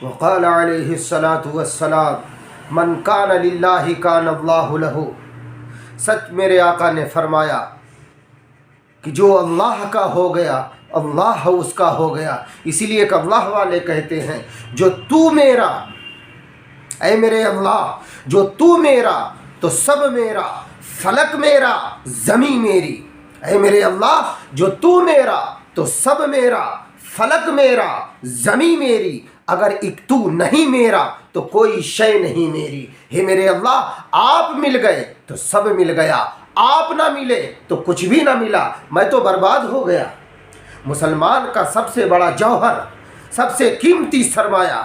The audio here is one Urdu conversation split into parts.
وقال علیہ الصلاۃ والسلام من کان للہ کان اللہ لہ۔ سچ میرے آقا نے فرمایا کہ جو اللہ کا ہو گیا اللہ اس کا ہو گیا۔ اسی لیے کہ اللہ والے کہتے ہیں جو تو میرا، اے میرے اللہ جو تو میرا تو سب میرا، فلک میرا زمین میری۔ اے میرے اللہ جو تو میرا تو سب میرا، فلک میرا زمین میری۔ اگر ایک تو نہیں میرا تو کوئی شے نہیں میری۔ ہے میرے اللہ آپ مل گئے تو سب مل گیا، آپ نہ ملے تو کچھ بھی نہ ملا، میں تو برباد ہو گیا۔ مسلمان کا سب سے بڑا جوہر، سب سے قیمتی سرمایہ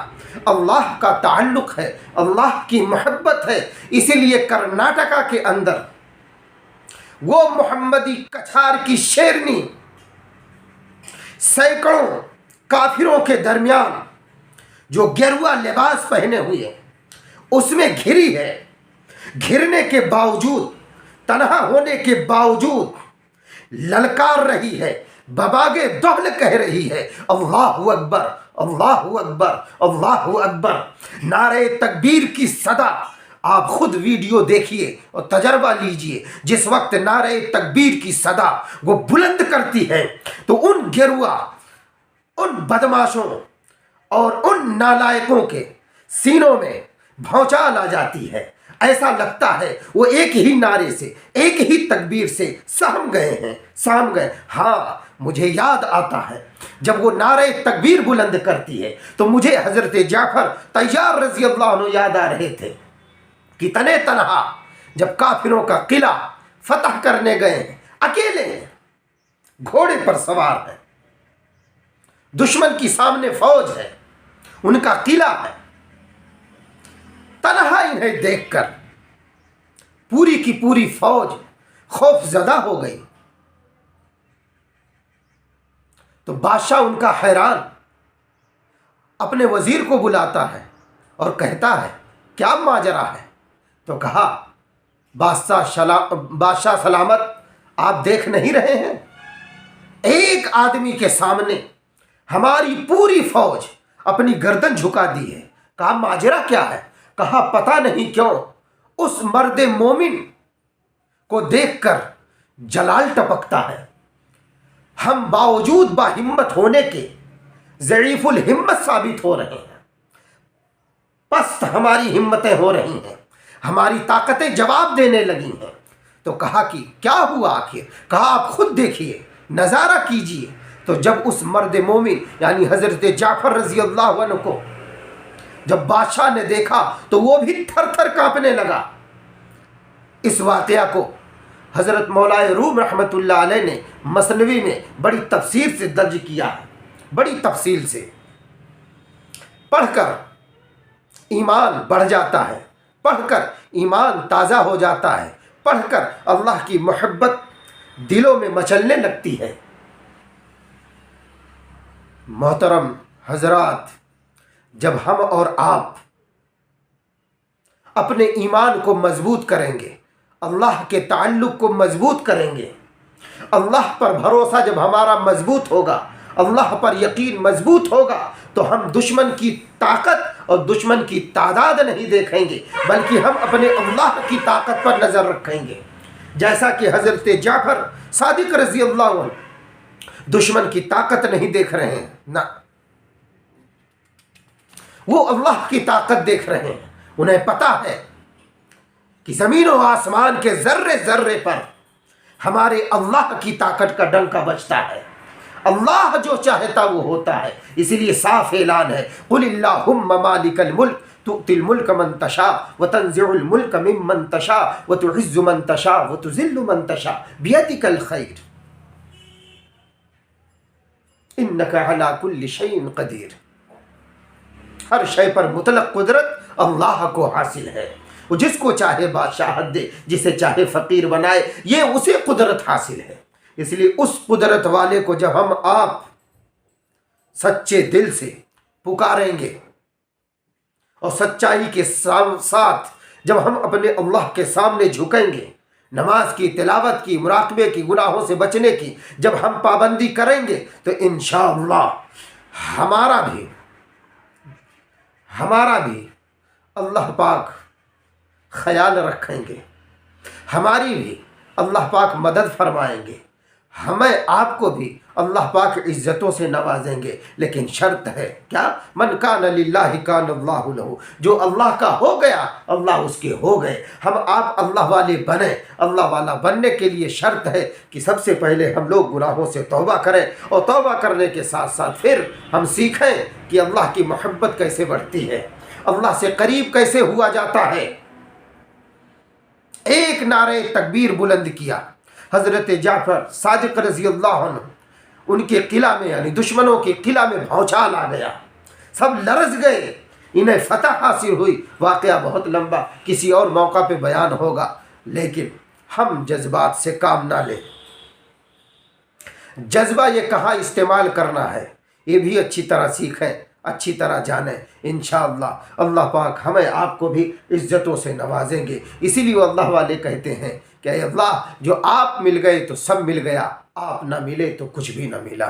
اللہ کا تعلق ہے، اللہ کی محبت ہے۔ اسی لیے کرناٹکا کے اندر وہ محمدی کچھار کی شیرنی سینکڑوں کافروں کے درمیان جو گیروا لباس پہنے ہوئے اس میں گھری ہے، گھرنے کے باوجود، تنہا ہونے کے باوجود للکار رہی ہے، بباگے دہل کہہ رہی ہے اللہ اکبر اللہ اکبر اللہ اکبر۔ نعرہ تکبیر کی صدا آپ خود ویڈیو دیکھیے اور تجربہ لیجئے۔ جس وقت نعرہ تکبیر کی صدا وہ بلند کرتی ہے تو ان گیروا، ان بدماشوں اور ان نالائقوں کے سینوں میں بھونچال آ جاتی ہے۔ ایسا لگتا ہے وہ ایک ہی نعرے سے، ایک ہی تکبیر سے سہم گئے۔ ہاں مجھے یاد آتا ہے جب وہ نعرہ تکبیر بلند کرتی ہے تو مجھے حضرت جعفر طیار رضی اللہ عنہ یاد آ رہے تھے۔ کتنے تنہا جب کافروں کا قلعہ فتح کرنے گئے ہیں، اکیلے ہیں، گھوڑے پر سوار ہیں، دشمن کی سامنے فوج ہے، ان کا قلعہ ہے، تنہا انہیں دیکھ کر پوری کی پوری فوج خوف زدہ ہو گئی۔ تو بادشاہ ان کا حیران اپنے وزیر کو بلاتا ہے اور کہتا ہے کیا ماجرا ہے؟ تو کہا بادشاہ سلامت، آپ دیکھ نہیں رہے ہیں ایک آدمی کے سامنے ہماری پوری فوج اپنی گردن جھکا دی ہے۔ کہا ماجرا کیا ہے؟ کہا پتہ نہیں کیوں اس مرد مومن کو دیکھ کر جلال ٹپکتا ہے۔ ہم باوجود با ہمت ہونے کے ضعیف الہمت ثابت ہو رہے ہیں، پست ہماری ہمتیں ہو رہی ہیں، ہماری طاقتیں جواب دینے لگی ہیں۔ تو کہا کہ کیا ہوا آخر؟ کہا آپ خود دیکھیے، نظارہ کیجئے۔ تو جب اس مرد مومن یعنی حضرت جعفر رضی اللہ عنہ کو جب بادشاہ نے دیکھا تو وہ بھی تھر تھر کانپنے لگا۔ اس واقعہ کو حضرت مولائے روم رحمۃ اللہ علیہ نے مثنوی میں بڑی تفصیل سے درج کیا ہے، بڑی تفصیل سے۔ پڑھ کر ایمان بڑھ جاتا ہے، پڑھ کر ایمان تازہ ہو جاتا ہے، پڑھ کر اللہ کی محبت دلوں میں مچلنے لگتی ہے۔ محترم حضرات، جب ہم اور آپ اپنے ایمان کو مضبوط کریں گے، اللہ کے تعلق کو مضبوط کریں گے، اللہ پر بھروسہ جب ہمارا مضبوط ہوگا، اللہ پر یقین مضبوط ہوگا، تو ہم دشمن کی طاقت اور دشمن کی تعداد نہیں دیکھیں گے، بلکہ ہم اپنے اللہ کی طاقت پر نظر رکھیں گے۔ جیسا کہ حضرت جعفر صادق رضی اللہ عنہ دشمن کی طاقت نہیں دیکھ رہے ہیں، نہ، وہ اللہ کی طاقت دیکھ رہے ہیں۔ انہیں پتا ہے کہ زمین و آسمان کے ذرے ذرے پر ہمارے اللہ کی طاقت کا ڈنکا بجتا ہے، اللہ جو چاہتا وہ ہوتا ہے۔ اسی لیے صاف اعلان ہے قل اللہم مالک الملک تؤتی الملک من تشاء وتنزع الملک ممن تشاء وتعز من تشاء وتذل من تشاء بیدک الخیر انک علی کل شیء قدیر۔ ہر شے پر مطلق قدرت اللہ کو حاصل ہے۔ وہ جس کو چاہے بادشاہت دے، جسے چاہے فقیر بنائے، یہ اسے قدرت حاصل ہے۔ اس لیے اس قدرت والے کو جب ہم آپ سچے دل سے پکاریں گے اور سچائی کے ساتھ جب ہم اپنے اللہ کے سامنے جھکیں گے، نماز کی، تلاوت کی، مراقبے کی، گناہوں سے بچنے کی جب ہم پابندی کریں گے تو انشاءاللہ ہمارا بھی ہمارا بھی اللہ پاک خیال رکھیں گے، ہماری بھی اللہ پاک مدد فرمائیں گے، ہمیں آپ کو بھی اللہ پاک عزتوں سے نوازیں گے، لیکن شرط ہے کیا؟ من کان للہ کان اللہ لہ، جو اللہ کا ہو گیا اللہ اس کے ہو گئے۔ ہم آپ اللہ والے بنیں۔ اللہ والا بننے کے لیے شرط ہے کہ سب سے پہلے ہم لوگ گناہوں سے توبہ کریں، اور توبہ کرنے کے ساتھ ساتھ پھر ہم سیکھیں کہ اللہ کی محبت کیسے بڑھتی ہے، اللہ سے قریب کیسے ہوا جاتا ہے۔ ایک نعرہ تکبیر بلند کیا، حضرت جعفر صادق رضی اللہ عنہ ان کے قلعہ میں یعنی دشمنوں کے قلعہ میں بھونچال آ گیا، سب لرز گئے، انہیں فتح حاصل ہوئی۔ واقعہ بہت لمبا، کسی اور موقع پہ بیان ہوگا، لیکن ہم جذبات سے کام نہ لیں۔ جذبہ یہ کہاں استعمال کرنا ہے یہ بھی اچھی طرح سیکھیں، اچھی طرح جانیں۔ انشاءاللہ اللہ پاک ہمیں آپ کو بھی عزتوں سے نوازیں گے۔ اسی لیے وہ اللہ والے کہتے ہیں کہ اے اللہ جو آپ مل گئے تو سب مل گیا، آپ نہ ملے تو کچھ بھی نہ ملا۔